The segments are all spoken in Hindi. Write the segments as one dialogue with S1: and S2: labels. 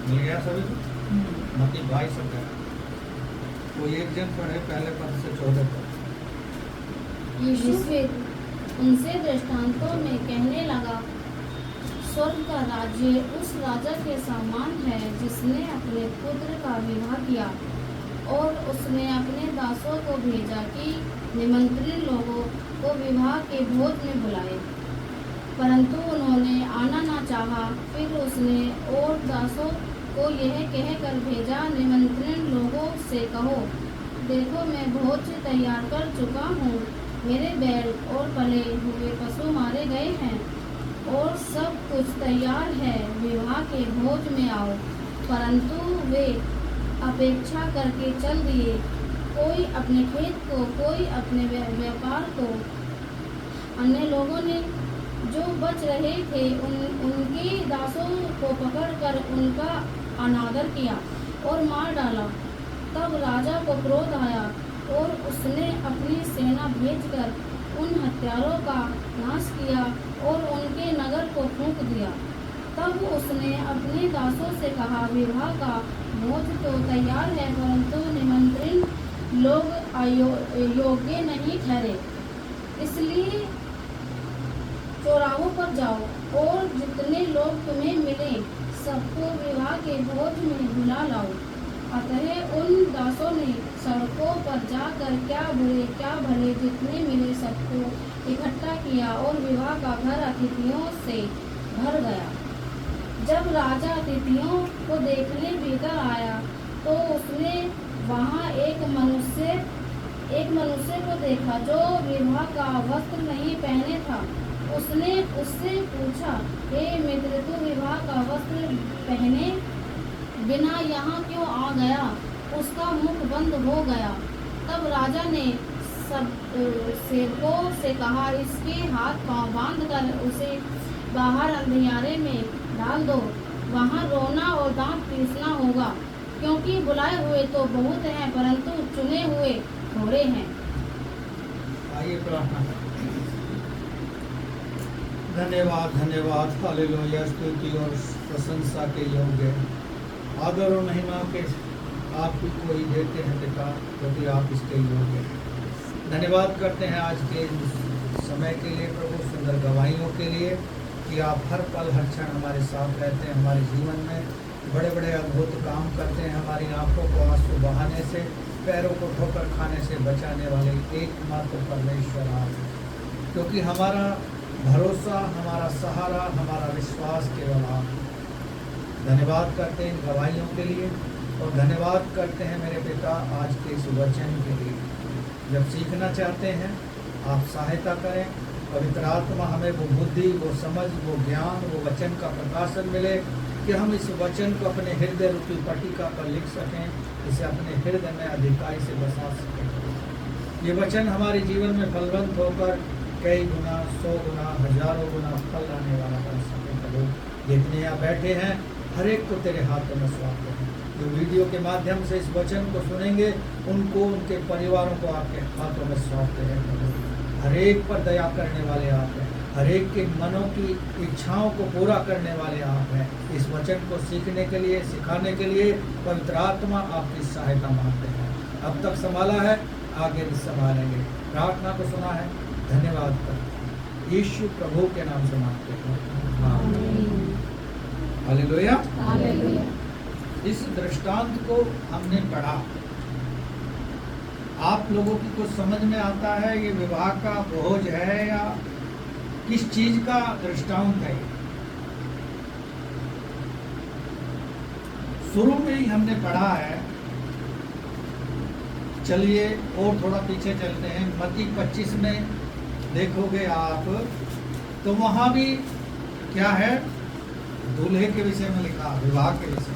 S1: मिल गया सभी को? मत्ती 22 अध्याय। कोई एक जन पढ़े पहले पद से 14 तक।
S2: यीशु फिर उनसे दृष्टांतों में कहने लगा, स्वर्ग का राज्य उस राजा के समान है जिसने अपने पुत्र का विवाह किया और उसने अपने दासों को भेजा कि निमंत्रित लोगों को विवाह के भोज में बुलाए, परंतु उन्होंने आना न चाहा। फिर उसने और दासों को यह कहकर भेजा, निमंत्रित लोगों से कहो, देखो मैं भोज तैयार कर चुका हूँ, मेरे बैल और पले हुए पशु मारे गए हैं और सब कुछ तैयार है, विवाह के भोज में आओ। परंतु वे अपेक्षा करके चल दिए, कोई अपने खेत को, कोई अपने व्यापार को। अन्य लोगों ने जो बच रहे थे उनके दासों को पकड़कर उनका अनादर किया और मार डाला। तब राजा को क्रोध आया और उसने अपनी सेना भेजकर उन हत्यारों का नाश किया और उनके नगर को फूंक दिया। तब उसने अपने दासों से कहा, विवाह का भोज तो तैयार है, परंतु निमंत्रित लोग योग्य नहीं ठहरे। इसलिए चौराहों पर जाओ और जितने लोग तुम्हें मिले सबको विवाह के भोज में बुला लाओ। अतः उन दासों ने सड़कों पर जाकर क्या बुरे क्या भले जितने मिले सबको इकट्ठा किया और विवाह का घर अतिथियों से भर गया। जब राजा अतिथियों को देखने भीतर आया तो उसने वहाँ एक मनुष्य को देखा जो विवाह का वस्त्र नहीं पहने था। उसने उससे पूछा, हे मित्र, तू विवाह का वस्त्र पहने बिना यहाँ क्यों आ गया? उसका मुख बंद हो गया। तब राजा ने सब सेवकों से कहा, इसके हाथ पांव बांधकर उसे बाहर अंधियारे में डाल दो, वहाँ रोना और दांत पीसना होगा, क्योंकि बुलाए हुए तो बहुत हैं परंतु चुने हुए थोड़े हैं।
S1: आइए प्रार्थना करें। धन्यवाद धन्यवाद, हालेलुया, स्तुति और प्रशंसा के योग्य, आदर और महिमा के आप ही को ही देते हैं पिता, क्योंकि आप इसके योग्य हैं। धन्यवाद करते हैं आज के समय के लिए प्रभु, सुंदर गवाहियों के लिए कि आप हर पल हर क्षण हमारे साथ रहते हैं, हमारे जीवन में बड़े बड़े अद्भुत काम करते हैं। हमारी आंखों को आंसू बहाने से, पैरों को ठोकर खाने से बचाने वाले एकमात्र परमेश्वर आप, क्योंकि हमारा भरोसा, हमारा सहारा, हमारा विश्वास केवल आप। धन्यवाद करते हैं इन गवाहियों के लिए और धन्यवाद करते हैं मेरे पिता आज के इस वचन के लिए। जब सीखना चाहते हैं आप सहायता करें, पवित्र आत्मा हमें वो बुद्धि, वो समझ, वो ज्ञान, वो वचन का प्रकाशन मिले कि हम इस वचन को अपने हृदय रूपी पट्टिका पर लिख सकें, इसे अपने हृदय में अधिकारी से बसा सकें। ये वचन हमारे जीवन में फलवंत होकर कई गुना, 100 गुना, हजारों गुना फल लाने वाला बन सके। प्रभु, जितने यहाँ बैठे हैं हर एक को तेरे हाथों में सौंपते हैं। जो वीडियो के माध्यम से इस वचन को सुनेंगे उनको, उनके परिवारों को आपके हाथों में सौंपते हैं। प्रभु, हर एक पर दया करने वाले आप हैं, हर एक के मनों की इच्छाओं को पूरा करने वाले आप हैं। इस वचन को सीखने के लिए, सिखाने के लिए पवित्र आत्मा आपकी सहायता मांगते हैं। अब तक संभाला है, आगे भी संभालेंगे। प्रार्थना को सुना है, धन्यवाद कर यीशु प्रभु के नाम से मांगते हैं, आमीन। हालेलुया।
S2: हालेलुया।
S1: इस दृष्टांत को हमने पढ़ा, आप लोगों की कुछ समझ में आता है ये विवाह का भोज है या किस चीज का दृष्टांत है? शुरू में ही हमने पढ़ा है। चलिए और थोड़ा पीछे चलते हैं। मत्ती 25 में देखोगे आप तो वहां भी क्या है, दूल्हे के विषय में लिखा, विवाह के विषय में।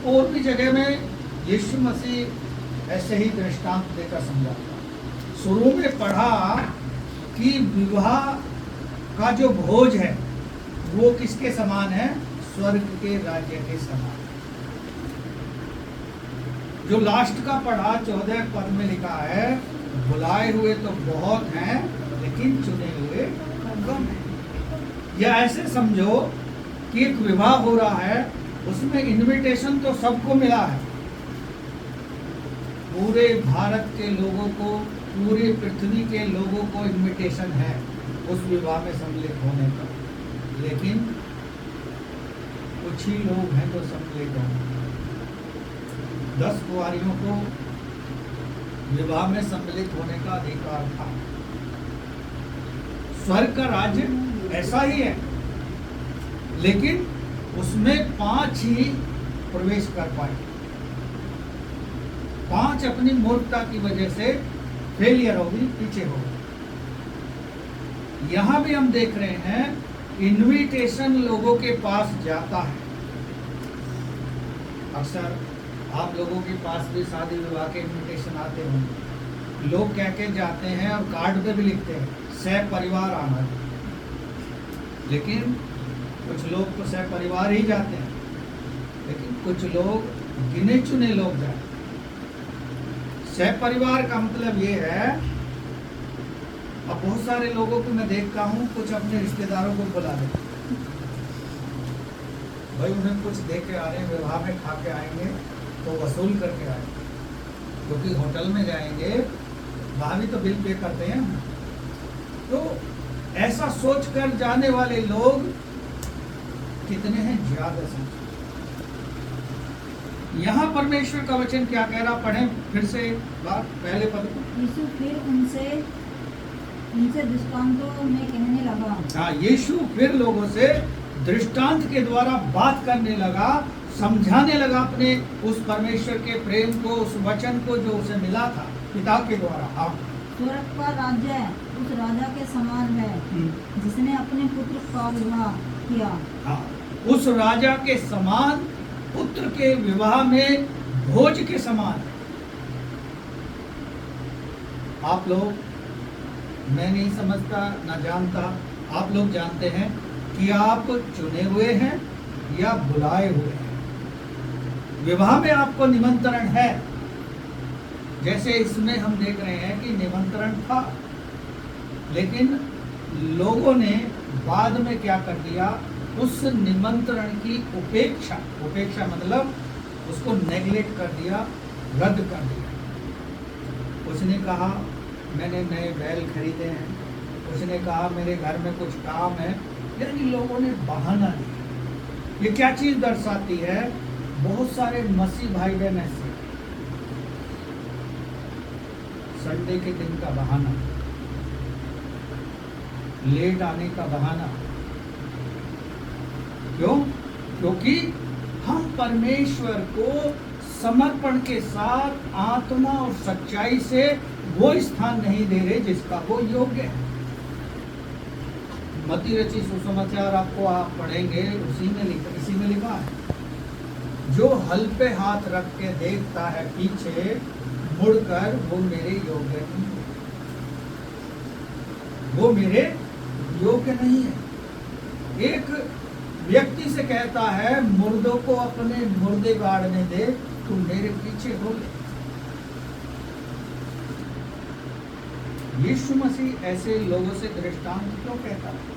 S1: और भी जगह में यीशु मसीह ऐसे ही दृष्टांत देकर समझाता। शुरू में पढ़ा कि विवाह का जो भोज है वो किसके समान है? स्वर्ग के राज्य के समान। जो लास्ट का पढ़ा 14 पद में लिखा है, बुलाए हुए तो बहुत हैं लेकिन चुने हुए कम हैं। या ऐसे समझो कि एक विवाह हो रहा है, उसमें इनविटेशन तो सबको मिला है, पूरे भारत के लोगों को, पूरी पृथ्वी के लोगों को इनविटेशन है उस विवाह में सम्मिलित होने का, लेकिन कुछ ही लोग हैं जो सम्मिलित होंगे। 10 कुंवारियों को विवाह में सम्मिलित होने का अधिकार था। स्वर्ग का राज्य ऐसा ही है, लेकिन उसमें 5 ही प्रवेश कर पाए। 5 अपनी मूर्खता की वजह से फेलियर हो गई, पीछे हो गए। यहां भी हम देख रहे हैं इनविटेशन लोगों के पास जाता है। अक्सर आप लोगों के पास भी शादी विवाह के इनविटेशन आते होंगे, लोग कह के जाते हैं और कार्ड पे भी लिखते हैं सह परिवार आना, लेकिन कुछ लोग तो सह परिवार ही जाते हैं, लेकिन कुछ लोग गिने चुने लोग जाते हैं। सह परिवार का मतलब ये है, अब बहुत सारे लोगों को मैं देखता हूँ कुछ अपने रिश्तेदारों को बुला लेते, भाई उन्हें कुछ दे के आ रहे हैं, विवाह में खा के आएंगे तो वसूल करके आएंगे, क्योंकि होटल में जाएंगे वहाँ भी तो बिल पे करते हैं। तो ऐसा सोच कर जाने वाले लोग कितने हैं, ज्यादा संख्या। यहाँ परमेश्वर का वचन क्या कह रहा, पढ़ें फिर से बात पहले पद को।
S3: यीशु फिर उनसे दृष्टांतों में कहने लगा।
S1: हाँ, यीशु फिर लोगों से दृष्टांत के द्वारा बात करने लगा, समझाने लगा अपने उस परमेश्वर के प्रेम को, उस वचन को जो उसे मिला था पिता के द्वारा। हाँ,
S3: स्वर्ग का राज्य उस राजा के समान है जिसने अपने पुत्र का विवाह किया।
S1: हाँ, उस राजा के समान, पुत्र के विवाह में भोज के समान। आप लोग, मैं नहीं समझता ना जानता, आप लोग जानते हैं कि आप चुने हुए हैं या बुलाए हुए हैं। विवाह में आपको निमंत्रण है, जैसे इसमें हम देख रहे हैं कि निमंत्रण था, लेकिन लोगों ने बाद में क्या कर दिया, उस निमंत्रण की उपेक्षा मतलब उसको नेग्लेक्ट कर दिया, रद्द कर दिया। उसने कहा मैंने नए बैल खरीदे हैं, उसने कहा मेरे घर में कुछ काम है, यानी लोगों ने बहाना दिया। ये क्या चीज दर्शाती है, बहुत सारे मसीह भाई बहन ऐसे, संडे के दिन का बहाना, लेट आने का बहाना। क्यों? क्योंकि हम परमेश्वर को समर्पण के साथ आत्मा और सच्चाई से वो स्थान नहीं दे रहे जिसका वो योग्य है। मत्ती रची सुसमाचार आपको आप पढ़ेंगे, इसी में लिखा है, जो हल पे हाथ रख के देखता है पीछे मुड़कर, वो मेरे योग्य नहीं है, वो मेरे योग्य नहीं है। एक व्यक्ति से कहता है मुर्दों को अपने मुर्दे गाड़ने दे, तुम मेरे पीछे हो ले। यीशु मसीह ऐसे लोगों से दृष्टांत क्यों कहता है?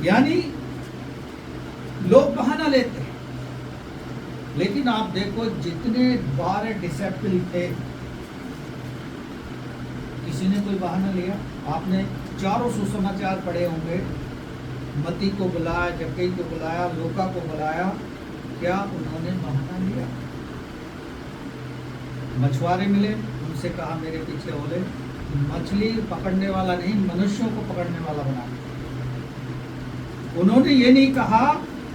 S1: यानी लोग बहाना लेते हैं, लेकिन आप देखो जितने 12 डिसिपल थे, किसी ने कोई बहाना लिया? आपने चारों सुसमाचार पढ़े होंगे, मत्ती को बुलाया, जक्कई को बुलाया, लूका को बुलाया, क्या उन्होंने बहाना लिया? मछुआरे मिले, उनसे कहा मेरे पीछे हो ले। मछली पकड़ने वाला नहीं, मनुष्यों को पकड़ने वाला बना। उन्होंने ये नहीं कहा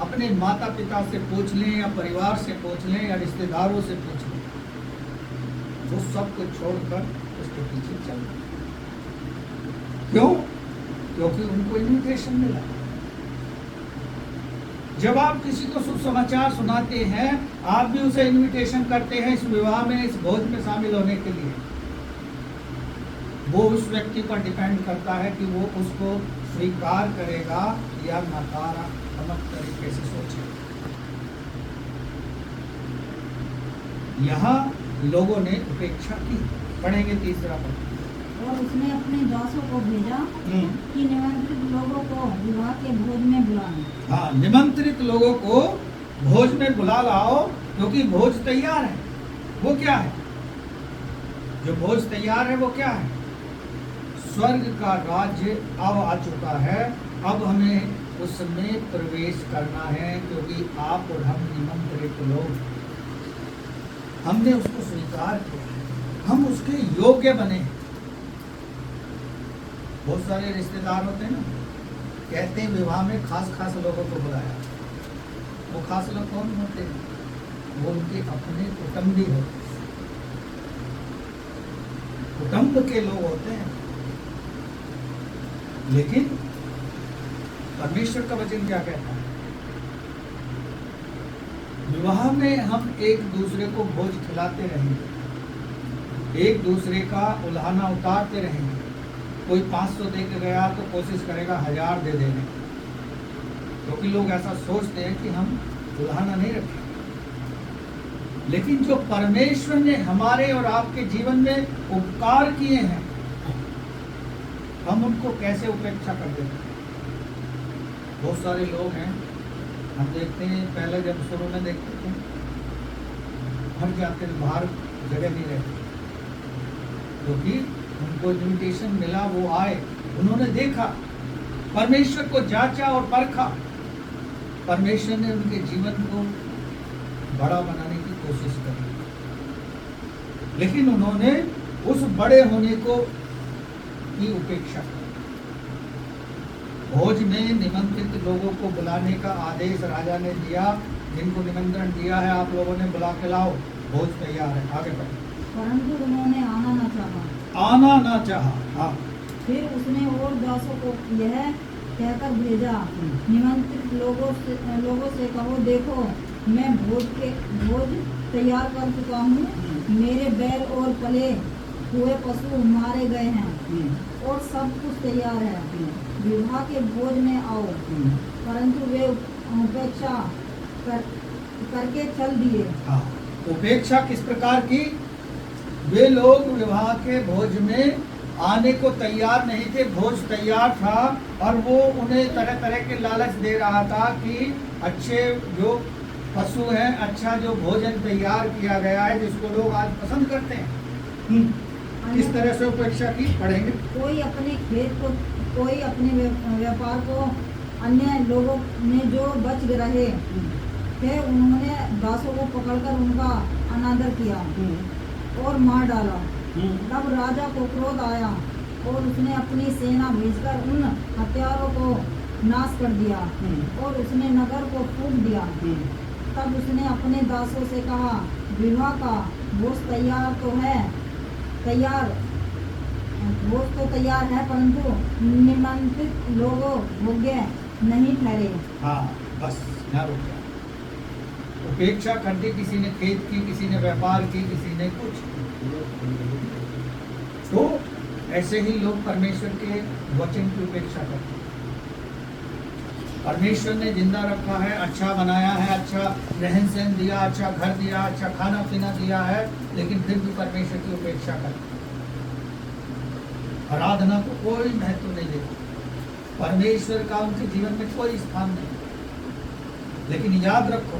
S1: अपने माता पिता से पूछ लें या परिवार से पूछ लें या रिश्तेदारों से पूछ लें, वो सब कुछ छोड़कर उसके पीछे चल गए। क्यों? क्योंकि उनको इन्विटेशन मिला। जब आप किसी को सुसमाचार सुनाते हैं, आप भी उसे इनविटेशन करते हैं इस विवाह में, इस भोज में शामिल होने के लिए। वो उस व्यक्ति पर डिपेंड करता है कि वो उसको स्वीकार करेगा या नकारात्मक तरीके से सोचेगा। यहाँ लोगों ने उपेक्षा की। पढ़ेंगे तीसरा पद।
S3: और उसने अपने दासों को भेजा
S1: हम्म,
S3: कि निमंत्रित लोगों को विवाह के भोज में बुलाएं।
S1: हाँ, निमंत्रित लोगों को भोज में बुला लाओ, क्योंकि भोज तैयार है। वो क्या है? जो भोज तैयार है वो क्या है? स्वर्ग का राज्य अब आ चुका है। अब हमें उसमें प्रवेश करना है, क्योंकि आप और हम निमंत्रित लोग, हमने उसको स्वीकार किया, हम उसके योग्य बने। बहुत सारे रिश्तेदार होते हैं ना, कहते हैं विवाह में खास खास लोगों को बुलाया। वो खास लोग कौन होते हैं? वो उनके अपने कुटुंबी होते हैं, कुटुंब के लोग होते हैं। लेकिन परमेश्वर का वचन क्या कहता है? विवाह में हम एक दूसरे को भोज खिलाते रहेंगे, एक दूसरे का उल्हाना उतारते रहेंगे। कोई 500 दे के गया तो कोशिश करेगा 1000 दे देने, क्योंकि लोग ऐसा सोचते हैं कि हम उल्हाना नहीं रखें। लेकिन जो परमेश्वर ने हमारे और आपके जीवन में उपकार किए हैं, हम उनको कैसे उपेक्षा कर देते हैं? बहुत सारे लोग हैं, हम देखते हैं, पहले जब शुरू में देखते थे, हर जाते बाहर जगह नहीं रहती, क्योंकि उनको इन्विटेशन मिला, वो आए, उन्होंने देखा, परमेश्वर को जांचा और परखा। परमेश्वर ने उनके जीवन को बड़ा बनाने की कोशिश करी, लेकिन उन्होंने उस बड़े होने को की उपेक्षा की। भोज में निमंत्रित लोगों को बुलाने का आदेश राजा ने दिया। जिनको निमंत्रण दिया है, आप लोगों ने बुला के लाओ, भोज तैयार है, आगे बढ़ो।
S3: परंतु उन्होंने आना न चाहा।
S1: आना ना चाहा। हाँ,
S3: फिर उसने और दासों को यह कहकर भेजा, निमंत्रित लोगों से कहो, देखो मैं भोज तैयार कर चुका हूँ। मेरे बैल और पले हुए पशु मारे गए हैं और सब कुछ तैयार है। विवाह के भोज में आओ। परंतु वे उपेक्षा करके चल दिए।
S1: हाँ, उपेक्षा किस प्रकार की? वे लोग विवाह के भोज में आने को तैयार नहीं थे। भोज तैयार था और वो उन्हें तरह तरह के लालच दे रहा था कि अच्छे जो पशु हैं, अच्छा जो भोजन तैयार किया गया है, जिसको लोग आज पसंद करते हैं। किस तरह से उपेक्षा की, पढ़ेंगे।
S3: कोई अपने खेत को, कोई अपने व्यापार को, अन्य लोगों ने जो बच रहे थे उन्होंने दासों को पकड़कर उनका अनादर किया और मार डाला। तब राजा को क्रोध आया और उसने अपनी सेना भेजकर उन हत्यारों को नाश कर दिया और उसने नगर को फूंक दिया। तब उसने अपने दासों से कहा, विवाह का भोज तैयार तो है, भोज तो तैयार है, परंतु निमंत्रित लोगों योग्य नहीं ठहरे।
S1: हाँ, बस यहाँ रुक गया। उपेक्षा कर दी, किसी ने खेत की, किसी ने व्यापार की, किसी ने कुछ। तो ऐसे ही लोग परमेश्वर के वचन की उपेक्षा करते हैं। परमेश्वर ने जिंदा रखा है, अच्छा बनाया है, अच्छा रहन सहन दिया, अच्छा घर दिया, अच्छा खाना पीना दिया है, लेकिन फिर भी परमेश्वर की उपेक्षा करते हैं। आराधना को कोई महत्व नहीं देता, परमेश्वर का उनके जीवन में कोई स्थान नहीं। लेकिन याद रखो,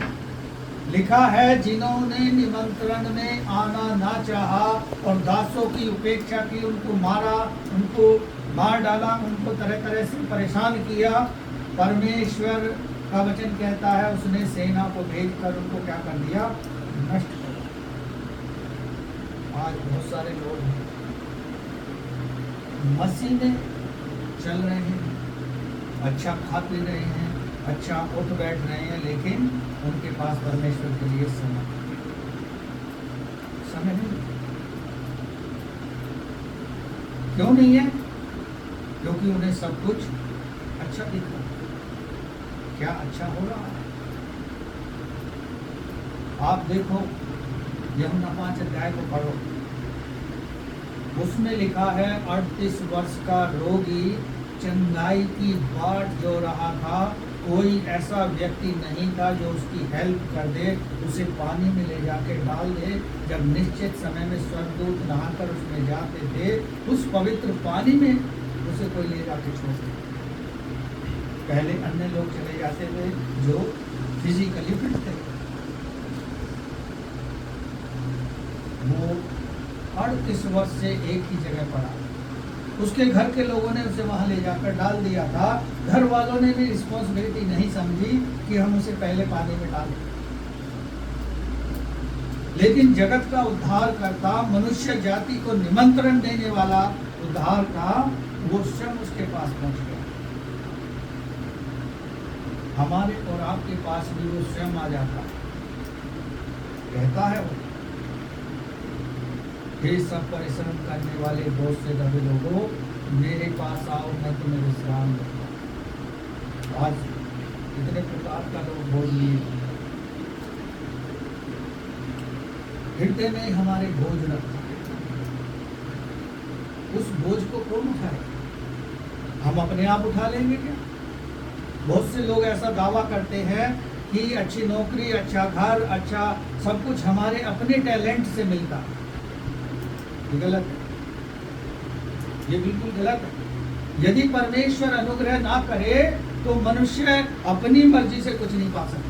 S1: लिखा है, जिन्होंने निमंत्रण में आना ना चाहा और दासों की उपेक्षा की, उनको मारा, उनको मार डाला, उनको तरह तरह से परेशान किया, परमेश्वर का वचन कहता है उसने सेना को भेजकर उनको क्या कर दिया? नष्ट कर दिया। आज बहुत सारे लोग हैं, मसीह में चल रहे हैं, अच्छा खा पी रहे हैं, अच्छा उठ बैठ रहे हैं, लेकिन उनके पास परमेश्वर के लिए समय नहीं। क्यों नहीं है? क्योंकि उन्हें सब कुछ अच्छा दिख रहा है। क्या अच्छा हो रहा है? आप देखो, यूहन्ना 5 अध्याय को पढ़ो, उसमें लिखा है 38 वर्ष का रोगी चंगाई की बाट जो रहा था, कोई ऐसा व्यक्ति नहीं था जो उसकी हेल्प कर दे, उसे पानी में ले जाके डाल दे। जब निश्चित समय में स्वर्गदूत नहाकर उसमें जाते थे, उस पवित्र पानी में उसे कोई ले जाके छोड़ते। पहले अन्य लोग चले जाते थे जो फिजिकली फिट थे, वो 38 वर्ष से एक ही जगह पड़ा। उसके घर के लोगों ने उसे वहां ले जाकर डाल दिया था। घर वालों ने भी रिस्पॉन्सिबिलिटी नहीं समझी कि हम उसे पहले पानी में डालें। लेकिन जगत का उद्धार करता, मनुष्य जाति को निमंत्रण देने वाला उद्धार का वो स्वयं उसके पास पहुंच गया। हमारे और आपके पास भी वो स्वयं आ जाता है। कहता है वो, हे सब परिश्रम करने वाले बोझ से दबे लोगों, मेरे पास आओ, मैं तुम्हें विश्राम दूंगा। आज इतने प्रकार का लोग बोझ लिए, हृदय में हमारे बोझ रखता है। उस बोझ को कौन उठाए? हम अपने आप उठा लेंगे क्या? बहुत से लोग ऐसा दावा करते हैं कि अच्छी नौकरी, अच्छा घर, अच्छा सब कुछ हमारे अपने टैलेंट से मिलता है। ये गलत है, ये बिल्कुल गलत है। यदि परमेश्वर अनुग्रह ना करे तो मनुष्य अपनी मर्जी से कुछ नहीं पा सकता।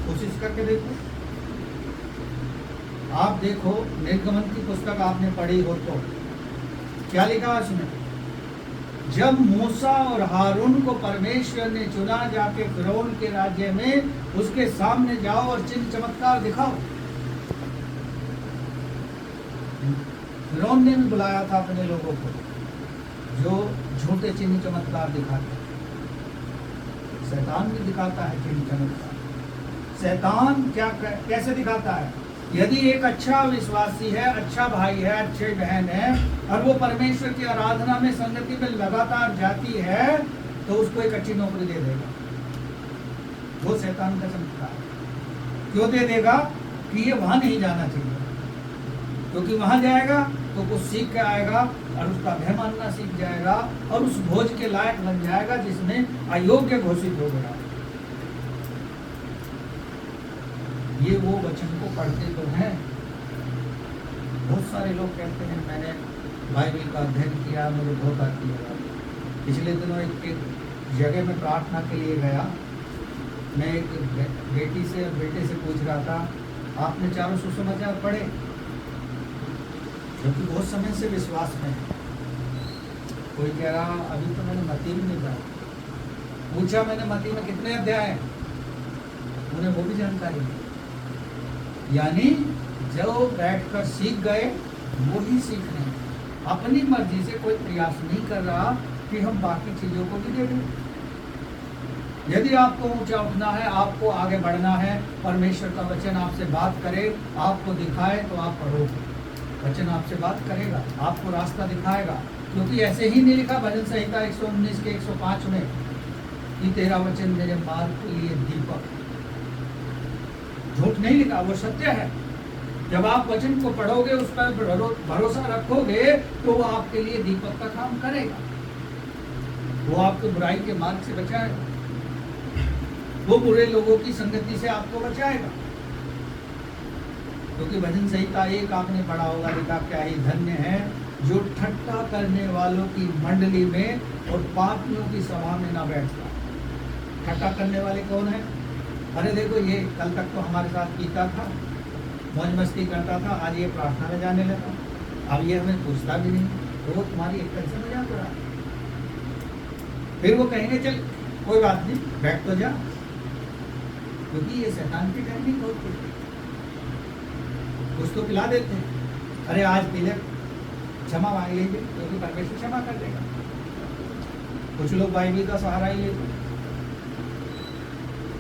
S1: कोशिश करके देखो। आप देखो, निर्गमन की पुस्तक आपने पढ़ी हो तो क्या लिखा उसमें? जब मूसा और हारून को परमेश्वर ने चुना, जाके फिरौन के राज्य में उसके सामने जाओ और चिन्ह चमत्कार दिखाओ। फिरौन ने भी बुलाया था अपने लोगों को जो झूठे चिन्ह चमत्कार दिखाते। शैतान भी दिखाता है चिन्ह चमत्कार। शैतान क्या कैसे दिखाता है? यदि एक अच्छा विश्वासी है, अच्छा भाई है, अच्छी बहन है और वो परमेश्वर की आराधना में, संगति में लगातार जाती है, तो उसको एक अच्छी नौकरी दे देगा। वो शैतान का चमत्कार। क्यों दे देगा? कि ये वहां नहीं जाना चाहिए, क्योंकि वहां जाएगा तो कुछ सीख के आएगा और उसका भय मानना सीख जाएगा और उस भोज के लायक बन जाएगा जिसमें अयोग्य घोषित हो गया। ये वो वचन को पढ़ते तो हैं। बहुत सारे लोग कहते हैं मैंने बाइबल का अध्ययन किया, मुझे बहुत आती है। पिछले दिनों एक जगह में प्रार्थना के लिए गया। मैं एक बेटी से और बेटे से पूछ रहा था, आपने चारों सुसमाचार पढ़े? क्योंकि बहुत समय से विश्वास में है। कोई कह रहा अभी तो मैंने मत्ती में नहीं पढ़ा। पूछा मैंने मत्ती में कितने अध्याय हैं? उन्हें वो भी जानकारी नहीं। यानी जो बैठकर सीख गए वो ही सीख रहे हैं। अपनी मर्जी से कोई प्रयास नहीं कर रहा कि हम बाकी चीजों को भी दे दें। यदि आपको ऊंचा उठना है, आपको आगे बढ़ना है, परमेश्वर का वचन आपसे बात करे, आपको दिखाए, तो आप पढ़ो। वचन आपसे बात करेगा, आपको रास्ता दिखाएगा। क्योंकि ऐसे ही नहीं लिखा भजन संहिता 119 के 105 में कि तेरा वचन मेरे मार्ग के लिए दीपक। झूठ नहीं लिखा, वो सत्य है। जब आप वचन को पढ़ोगे, उस पर भरोसा रखोगे, तो वो आपके लिए दीपक का काम करेगा। वो आपको बुराई के मार्ग से बचाएगा, वो बुरे लोगों की संगति से आपको बचाएगा। क्योंकि भजन संहिता 1 आपने पढ़ा होगा, लिखा क्या ही धन्य है जो ठट्टा करने वालों की मंडली में और पापियों की सभा में ना बैठता। ठट्टा करने वाले कौन है? अरे देखो, ये कल तक तो हमारे साथ पीता था, मौज मस्ती करता था, आज ये प्रार्थना में जाने लगा, अब ये हमें पूछता भी नहीं, तो वो तुम्हारी एक तरह से मजाक उड़ा। फिर वो कहेंगे चल कोई बात नहीं, बैठ तो जा। क्योंकि ये शैतान की टेक्निक होती है। कुछ तो पिला देते हैं, अरे आज पी ले, क्षमा मांग लीजिए, क्योंकि परमेश्वर क्षमा कर देगा। कुछ लोग बाइबल का सहारा ही लेते।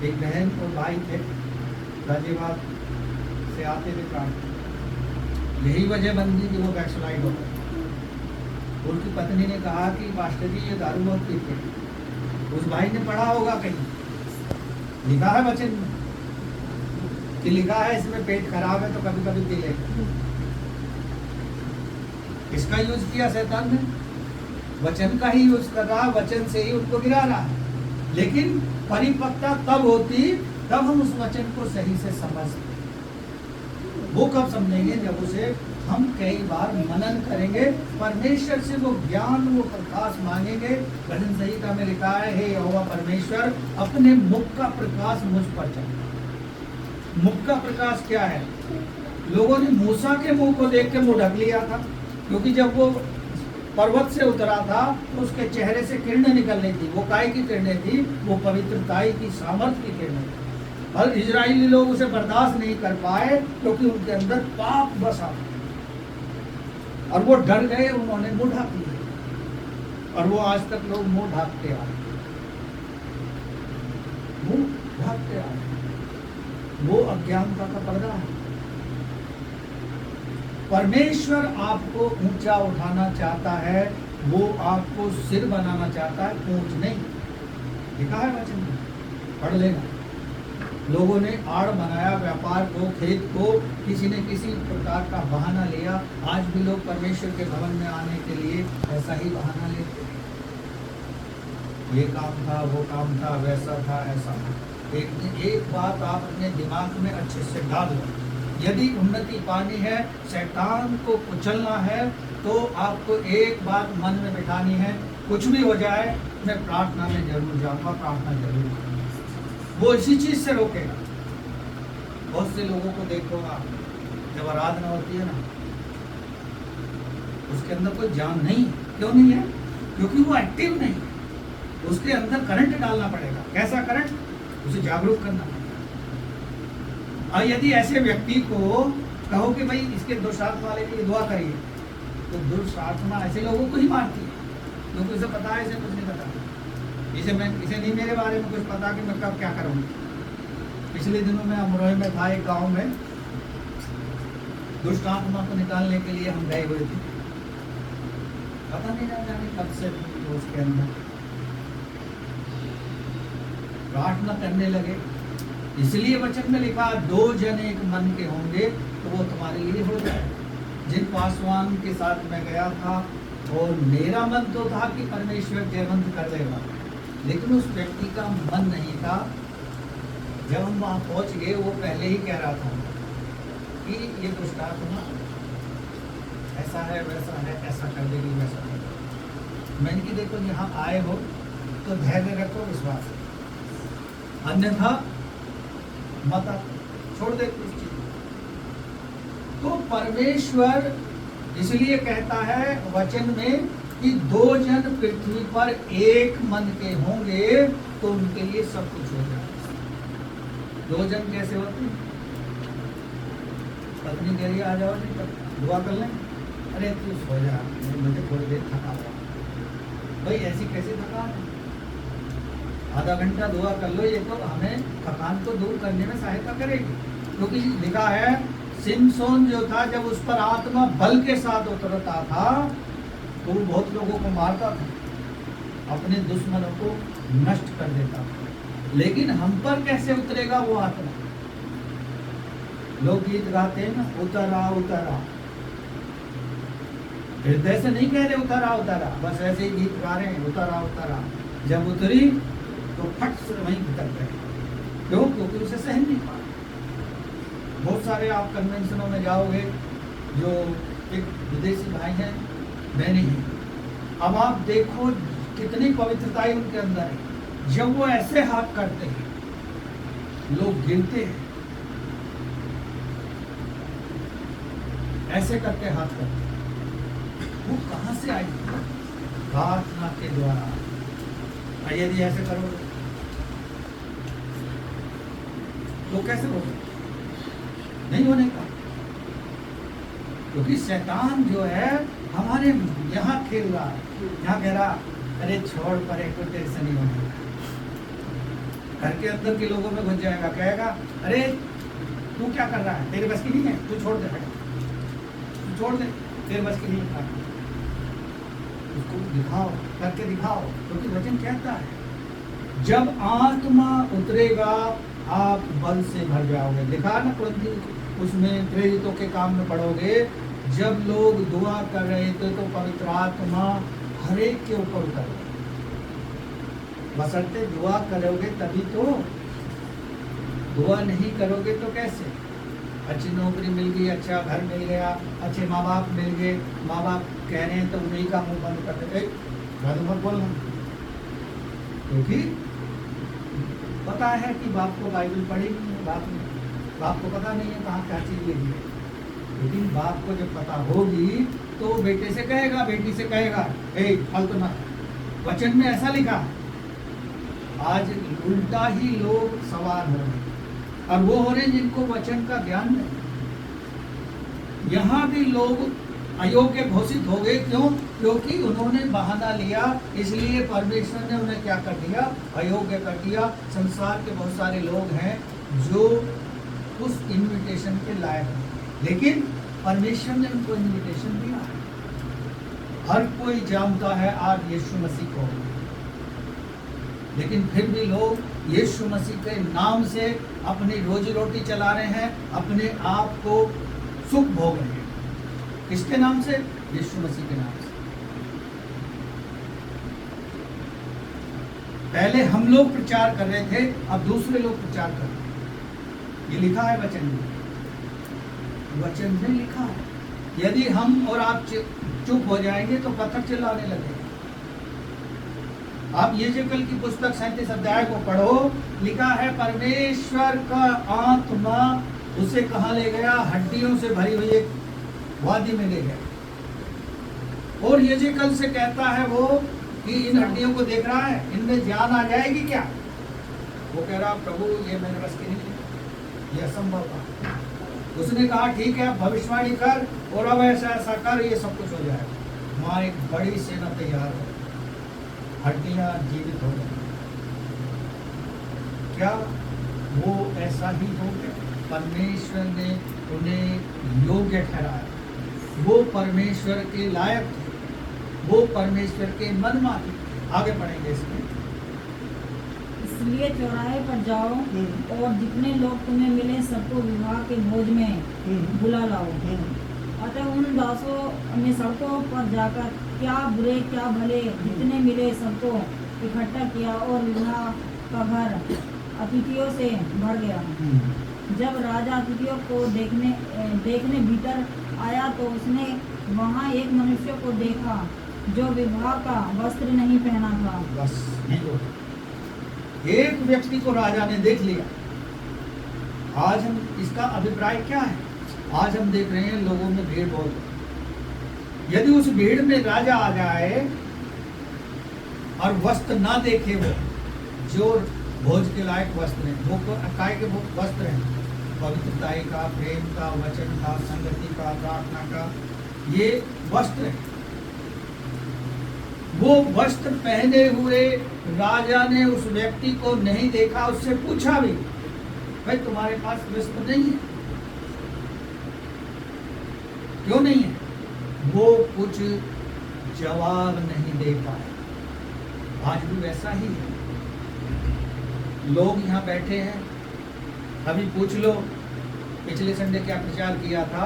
S1: एक बहन और भाई थे, गाजियाबाद से आते थे प्रार्थना। यही वजह बन गई कि वो बैकस्लाइड हो गए। उनकी पत्नी ने कहा कि मास्टर जी ये दारू बहुत पीते हैं। उस भाई ने पढ़ा होगा कहीं, लिखा है वचन में कि लिखा है इसमें पेट खराब है तो कभी कभी पी ले। इसका यूज किया शैतान ने, वचन का ही यूज कर रहा, वचन से ही उनको गिरा रहा है। लेकिन परिपक्वता तब होती, तब हम उस वचन को सही से समझते। वो कब समझेंगे? जब उसे हम कई बार मनन करेंगे, परमेश्वर से वो ज्ञान, वो प्रकाश मांगेंगे। भजन संहिता में लिखा है, हे यहोवा परमेश्वर, अपने मुख का प्रकाश मुझ पर चढ़ा। मुख का प्रकाश क्या है? लोगों ने मूसा के मुंह को देख के मुंह ढक लिया था, क्योंकि जब वो पर्वत से उतरा था तो उसके चेहरे से किरणें निकल रही थी। वो काय की किरणें थी? वो पवित्रताई की, सामर्थ की किरणें थी। और इजरायली लोग उसे बर्दाश्त नहीं कर पाए, क्योंकि उनके अंदर पाप बसा और वो डर गए, उन्होंने मुंह ढाक लिया। और वो आज तक लोग मुंह ढाकते आ रहे, मुंह ढाकते आ रहे। वो अज्ञानता का पर्दा है। परमेश्वर आपको ऊंचा उठाना चाहता है, वो आपको सिर बनाना चाहता है, पूंछ नहीं। लिखा है वचन में, पढ़ लेना। लोगों ने आड़ बनाया व्यापार को, खेत को, किसी ने किसी प्रकार का बहाना लिया। आज भी लोग परमेश्वर के भवन में आने के लिए ऐसा ही बहाना लेते हैं। ये काम था, वो काम था, वैसा था, ऐसा था। एक बात आप अपने दिमाग में अच्छे से डाल लो, यदि उन्नति पानी है, शैतान को कुचलना है, तो आपको एक बात मन में बिठानी है, कुछ भी हो जाए मैं प्रार्थना में जरूर जाऊंगा, प्रार्थना जरूर करूंगा। वो इसी चीज से रोकेगा। बहुत से लोगों को देखोगा, जब आराधना होती है ना, उसके अंदर कोई जान नहीं। क्यों नहीं है? क्योंकि वो एक्टिव नहीं है। उसके अंदर करंट डालना पड़ेगा। कैसा करंट? उसे जागरूक करना पड़ेगा। और यदि ऐसे व्यक्ति को कहो कि भाई इसके दुष्टात्मा वाले के लिए दुआ करिए, तो दुष्टात्मा ऐसे लोगों को ही मारती है, क्योंकि उसे पता है इसे कुछ नहीं पता। इसे नहीं मेरे बारे में कुछ पता कि मैं कब क्या करूँगी। पिछले दिनों में अमरोही में था, एक गांव में दुष्टात्मा को निकालने के लिए हम गए हुए थे। पता नहीं जाने कब से उसके अंदर प्रार्थना करने लगे। इसलिए वचन में लिखा, 2 जन एक मन के होंगे तो वो तुम्हारे लिए हो जाए। जिन पासवान के साथ मैं गया था, और मेरा मन तो था कि परमेश्वर जयवंत कर देगा, लेकिन उस व्यक्ति का मन नहीं था। जब हम वहाँ पहुँच गए, वो पहले ही कह रहा था कि ये दुष्टात्मा ऐसा है, वैसा है, ऐसा कर देगी, वैसा कर देगी। मैंने कि देखो, यहाँ आए हो तो धैर्य रखो, विश्वास रखो, अन्यथा मत छोड़ दे इस चीज। तो परमेश्वर इसलिए कहता है वचन में कि 2 जन पृथ्वी पर एक मन के होंगे तो उनके लिए सब कुछ हो जाए। 2 जन कैसे होते हैं? पत्नी कह रही आ जाओ जी, दुआ कर लें। अरे तू सो जा, मुझे थोड़ी देर थका हुआ। भाई ऐसी कैसे थकान? आधा घंटा दुआ कर लो, ये तो हमें थकान को दूर करने में सहायता करेगी। क्योंकि लिखा है, सिमसोन जो था, जब उस पर आत्मा बल के साथ उतरता था तो वो बहुत लोगों को मारता था, अपने दुश्मनों को नष्ट कर देता था। लेकिन हम पर कैसे उतरेगा वो आत्मा? लोग गीत गाते हैं ना, उतरा उतरा। हृदय से नहीं कह रहे उतरा उतरा, बस ऐसे ही गीत गा रहे हैं, उतरा उतरा। जब उतरी तो फट से वहीं भटक गए। क्यों? क्योंकि उसे सहन नहीं पाया। बहुत सारे आप कन्वेंशनों में जाओगे, जो एक विदेशी भाई हैं, मैं नहीं। अब आप देखो कितनी पवित्रता उनके अंदर है। जब वो ऐसे हाथ करते हैं, लोग गिरते हैं, ऐसे करके हाथ करते हैं। वो कहां से आई? प्रार्थना के द्वारा। यदि ऐसे करोगे तो कैसे होगा? नहीं होने का। क्योंकि शैतान जो है हमारे यहाँ खेल रहा है, यहाँ कह रहा, अरे छोड़ पर एक तेरे से नहीं होने। घर के अंदर के लोगों में घुस जाएगा, कहेगा अरे तू क्या कर रहा है, तेरे बस की नहीं है, तू छोड़ दे, तू छोड़ दे, तेरे बस की नहीं है। उसको दिखाओ, करके दिखाओ। क्योंकि वचन कहता है जब आत्मा उतरेगा आप बल से भर जाओगे। दिखा ना कुरिन्थी उसमें प्रेरितों के काम में पढ़ोगे, जब लोग दुआ कर रहे थे तो पवित्र आत्मा हर एक के ऊपर उतर गई। बशर्ते दुआ करोगे तभी तो, दुआ नहीं करोगे तो कैसे? अच्छी नौकरी मिल गई, अच्छा घर मिल गया, अच्छे माँ बाप मिल गए, माँ बाप कह रहे हैं तो उन्हीं का मुंह बंद कर देते, मत बोलना, क्योंकि पता है कि बाप को बाइबल पढ़ी नहीं है, बाप को पता नहीं है कहाँ क्या चीज लिखी है। लेकिन बाप को जब पता होगी तो बेटे से कहेगा, बेटी से कहेगा, ए फालतू ना, वचन में ऐसा लिखा है। आज उल्टा ही लोग सवार हो रहे, और वो हो रहे जिनको वचन का ज्ञान नहीं। यहाँ भी लोग अयोग्य घोषित हो गए, क्यों? क्योंकि उन्होंने बहाना लिया, इसलिए परमेश्वर ने उन्हें क्या कर दिया? अयोग्य कर दिया। संसार के बहुत सारे लोग हैं जो उस इनविटेशन के लायक हैं, लेकिन परमेश्वर ने उनको इनविटेशन दिया। हर कोई जानता है आज यीशु मसीह को, लेकिन फिर भी लोग यीशु मसीह के नाम से अपनी रोजी रोटी चला रहे हैं, अपने आप को सुख भोग रहे हैं। किसके नाम से? यीशु मसीह के नाम से। पहले हम लोग प्रचार कर रहे थे, अब दूसरे लोग प्रचार कर रहे हैं। ये लिखा है वचन में, वचन में लिखा है। यदि हम और आप चुप हो जाएंगे तो पत्थर चिल्लाने लगेगा। आप यहेजकेल की पुस्तक 37 अध्याय को पढ़ो, लिखा है परमेश्वर का आत्मा उसे कहाँ ले गया? हड्डियों से भरी हुई एक वादी में ले गया। और यहेजकेल से कहता है वो कि इन हड्डियों को देख रहा है, इनमें जान आ जाएगी क्या? वो कह रहा प्रभु ये मेरे बस की नहीं है, ये असंभव था। उसने कहा ठीक है, भविष्यवाणी कर और अब ऐसा ऐसा कर, ये सब कुछ हो जाएगा। वहाँ एक बड़ी सेना तैयार हो, हड्डियां जीवित हो गई। क्या वो ऐसा ही हो गया? परमेश्वर ने उन्हें योग्य ठहराया, वो परमेश्वर के लायक थे, वो परमेश्वर के मनवा थे। आगे पढ़ेंगे इसमें।
S3: इसलिए चौराहे पर जाओ और जितने लोग तुम्हें मिले सबको विवाह के भोज में बुला लाओ। अतः उन दासों ने सड़कों पर जाकर क्या बुरे क्या भले जितने मिले सबको इकट्ठा किया और विवाह का घर अतिथियों से भर गया। जब राजा अतिथियों को देखने भीतर आया तो उसने वहाँ एक मनुष्य को देखा जो विवाह का वस्त्र नहीं पहना था।
S1: बस एक व्यक्ति को राजा ने देख लिया। आज हम इसका अभिप्राय क्या है? आज हम देख रहे हैं लोगों में भीड़ बहुत। यदि उस भीड़ में राजा आ जाए और वस्त्र ना देखे, वो जो भोज के लायक वस्त्र हैं, वो काय के वस्त्र हैं, पवित्रताई का, प्रेम का, वचन का, संगति का, प्रार्थना का, ये वस्त्र है। वो वस्त्र पहने हुए राजा ने उस व्यक्ति को नहीं देखा, उससे पूछा भी, भाई तुम्हारे पास वस्त्र नहीं है, क्यों नहीं है? वो कुछ जवाब नहीं दे पाए। आज भी वैसा ही है। लोग यहाँ बैठे हैं, अभी पूछ लो पिछले संडे क्या प्रचार किया था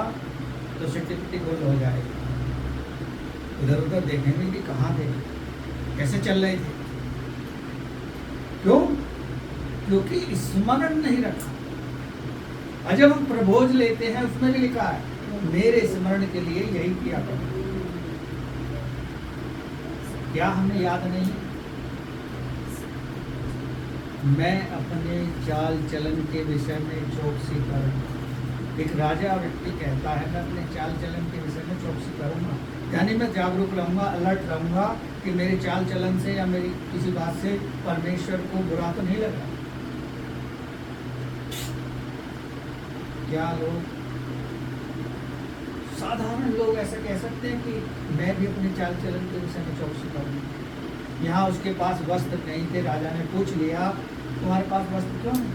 S1: तो सिट्टी पिट्टी गोल हो जाएगी। इधर उधर देखेंगे कि कहाँ थे, कैसे चल रहे थे। क्यों? क्योंकि स्मरण नहीं रखा। और जब हम प्रभोज लेते हैं उसमें भी लिखा है मेरे स्मरण के लिए यही किया करो। क्या हमें याद नहीं? मैं अपने चाल चलन के विषय में चौकसी करूँ। एक राजा व्यक्ति कहता है मैं अपने चाल चलन के विषय में चौकसी करूँगा, यानी मैं जागरूक रहूँगा, अलर्ट रहूँगा कि मेरे चाल चलन से या मेरी किसी बात से परमेश्वर को बुरा तो नहीं लगा। क्या लोग, साधारण लोग ऐसा कह सकते हैं कि मैं भी अपने चाल चलन के विषय में चौकसी करूँगा। यहाँ उसके पास वस्त्र नहीं थे, राजा ने पूछ लिया तुम्हारे पास वस्त्र क्यों नहीं?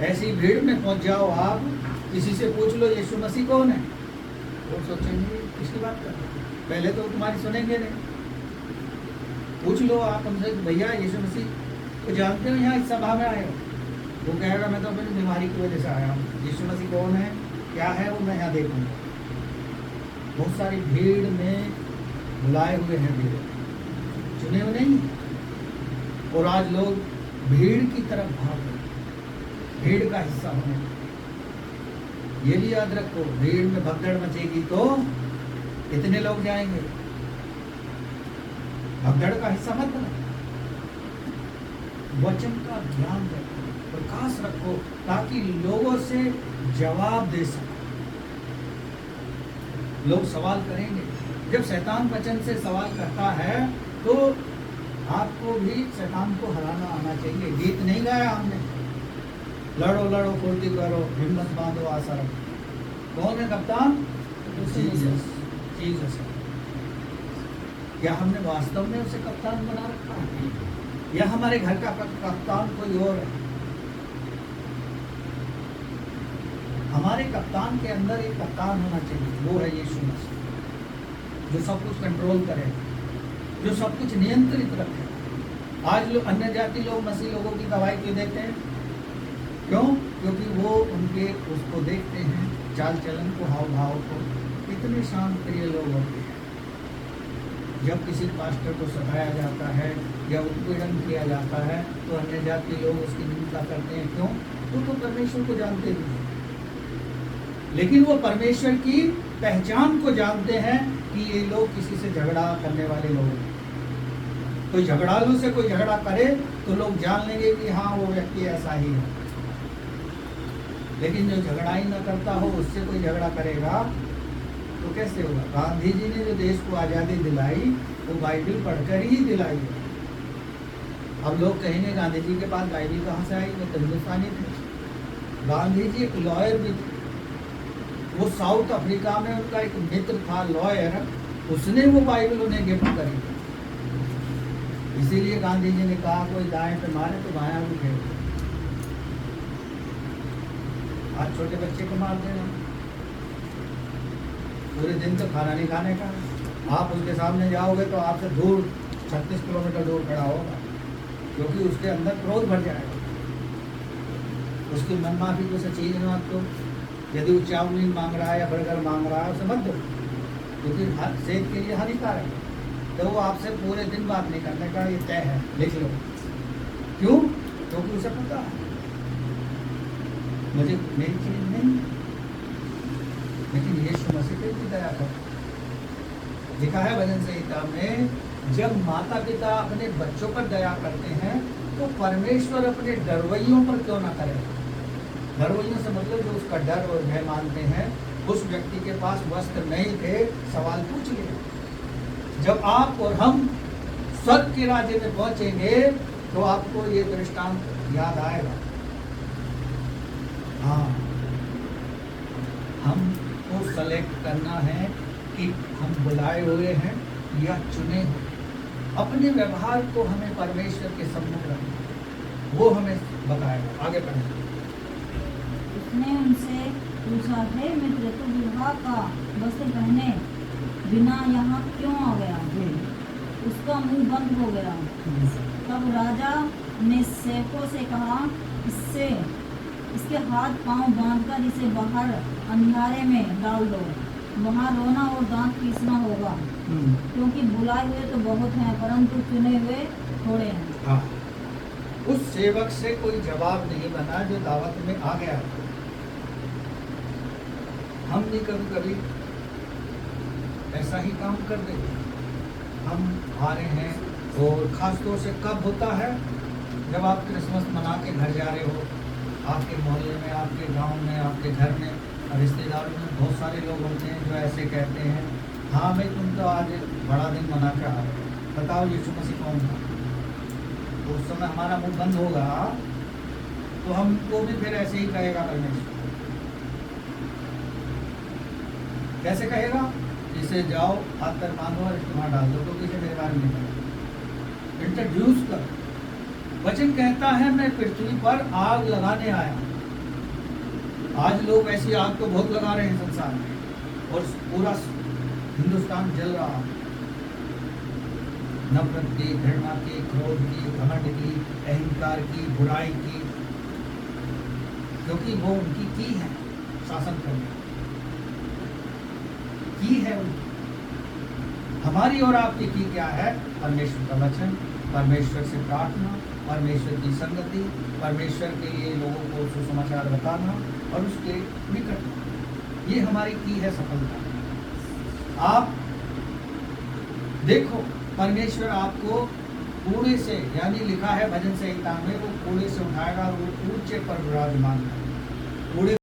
S1: ऐसी भीड़ में पहुँच जाओ आप, किसी से पूछ लो यीशु मसीह कौन है, वो सोचेंगे किसकी बात कर रहे हैं, पहले तो तुम्हारी सुनेंगे नहीं। पूछ लो आप हमसे भैया यीशु मसीह को जानते हो, यहाँ इस सभा में आए हो? वो कहेगा मैं तो अपनी बीमारी की वजह से आया हूँ, यीशु मसीह कौन है क्या है वो मैं यहाँ देखूँगा। बहुत सारी भीड़ में बुलाए हुए हैं, भीड़ चुने हुए नहीं। और आज लोग भीड़ की तरफ भाग रहे हैं, भीड़ का हिस्सा होने लगे। ये भी याद रखो, भीड़ में भगदड़ मचेगी तो कितने लोग जाएंगे। भगदड़ का हिस्सा मत बनो, वचन का ज्ञान रखो, प्रकाश रखो, ताकि लोगों से जवाब दे सको। लोग सवाल करेंगे, जब शैतान वचन से सवाल करता है तो आपको भी शैतान को हराना आना चाहिए। गीत नहीं गाया हमने, लड़ो लड़ो फुर्ती करो, हिम्मत बांधो, आशा रखो। कौन है कप्तान? जीसस। जीसस है। क्या हमने वास्तव में उसे कप्तान बना रखा है, या हमारे घर का कप्तान कोई और है? हमारे कप्तान के अंदर एक कप्तान होना चाहिए, वो है यीशु मसीह, जो सब कुछ कंट्रोल करे, जो सब कुछ नियंत्रित रखे। आज लोग, अन्य जाति लोग मसीह लोगों की गवाही क्यों देते हैं? क्यों? क्योंकि वो उनके उसको देखते हैं, चाल चलन को, हाव भाव को, कितने शांत प्रिय लोग होते हैं। जब किसी पास्टर को सताया जाता है या उत्पीड़न किया जाता है तो अन्य जाति लोग उसकी निंदा करते हैं। क्यों? वो तो परमेश्वर को जानते भी हैं, लेकिन वो परमेश्वर की पहचान को जानते हैं कि ये लोग किसी से झगड़ा करने वाले लोग हैं। कोई झगड़ालू से कोई झगड़ा करे तो लोग जान लेंगे कि हाँ वो व्यक्ति ऐसा ही है। लेकिन जो झगड़ा ही न करता हो, उससे कोई झगड़ा करेगा तो कैसे होगा? गांधी जी ने जो देश को आज़ादी दिलाई वो बाइबिल पढ़कर ही दिलाई है। अब लोग कहेंगे गांधी जी के पास बाइबिल कहाँ से आई, वो तो हिंदुस्तानी थे। गांधी जी एक लॉयर भी थे। वो साउथ अफ्रीका में उनका एक मित्र था लॉयर, उसने वो बाइबल उन्हें गिफ्ट करी थी। इसीलिए गांधी जी ने कहा कोई दाएं पे मारे तो बायां भी फेंक दो। आज छोटे बच्चे को मार देना, पूरे दिन तो खाना नहीं खाने का, आप उसके सामने जाओगे तो आपसे दूर 36 किलोमीटर दूर खड़ा होगा, क्योंकि उसके अंदर क्रोध भर जाएगा। उसकी मनमाफी को से चीज मत दो। यदि वो चाउमीन मांग रहा है या बर्गर मांग रहा है उसे मत दो, क्योंकि सेहत के लिए हानिकारक है। तो वो आपसे पूरे दिन बात नहीं करने का, ये तय है, लिख लो। क्यों? क्योंकि उसे पता है मुझे मेरी चीज नहीं। लेकिन यीशु मसीह की दया कर, लिखा है भजन संहिता में, जब माता पिता अपने बच्चों पर दया करते हैं तो परमेश्वर अपने डरवैयों पर क्यों ना करे। डरवैयों से मतलब जो उसका डर और भय मानते हैं। उस व्यक्ति के पास वस्त्र नहीं थे, सवाल पूछ लिया। जब आप और हम स्वर्ग के राज्य में पहुंचेंगे तो आपको ये दृष्टांत याद आएगा। हाँ, हमको सेलेक्ट करना है कि हम बुलाए हुए हैं या चुने हुए। अपने व्यवहार को हमें परमेश्वर के सम्मुख रखना, वो हमें बताएगा। आगे पढ़ें।
S3: उसने उनसे पूछा, हे मित्र, तू विवाह का वस्त्र पहने बिना यहाँ क्यों आ गया? उसका मुंह बंद हो गया। तब राजा ने सेवकों से कहा, इसके हाथ पांव बांधकर इसे बाहर अंधियारे में डाल दो, वहाँ रोना और दांत पीसना होगा, क्योंकि बुलाए हुए तो बहुत हैं परंतु चुने हुए थोड़े हैं।
S1: हाँ, उस सेवक से कोई जवाब नहीं बना जो दावत में आ गया। हम भी कभी कभी ऐसा ही काम कर देते। हम आ रहे हैं, और खास तौर से कब होता है जब आप क्रिसमस मना के घर जा रहे हो। आपके मोहल्ले में, आपके गांव में, आपके घर में, रिश्तेदारों में बहुत सारे लोग होते हैं जो ऐसे कहते हैं, हाँ भाई तुम तो आज बड़ा दिन मना के आ रहे हो, बताओ यीशु मसीह कौन था। तो उस समय हमारा मुंह बंद होगा तो हमको भी फिर ऐसे ही कहेगा परमेश्वर। कैसे कहेगा? इसे जाओ, हाथ पर बांधो और इस्तेमाल डाल दो, तो किसी मेरे बारे में नहीं। इंट्रोड्यूस कर। वचन कहता है मैं पृथ्वी पर आग लगाने आया। आज लोग ऐसी आग तो बहुत लगा रहे हैं संसार में, और पूरा हिंदुस्तान जल रहा है। नफरत की, घृणा की, क्रोध की, घमंड की, अहंकार की, बुराई की, क्योंकि वो उनकी की है शासन करने की है उनकी। हमारी और आपकी की क्या है? परमेश्वर का वचन, परमेश्वर से प्रार्थना, परमेश्वर की संगति, परमेश्वर के लिए लोगों को सुसमाचार बताना और उसके निकट, ये हमारी की है सफलता। आप देखो परमेश्वर आपको कूड़े से, यानी लिखा है भजन संहिता में, वो कूड़े से उठाएगा और वो ऊंचे पर विराजमान है। कूड़े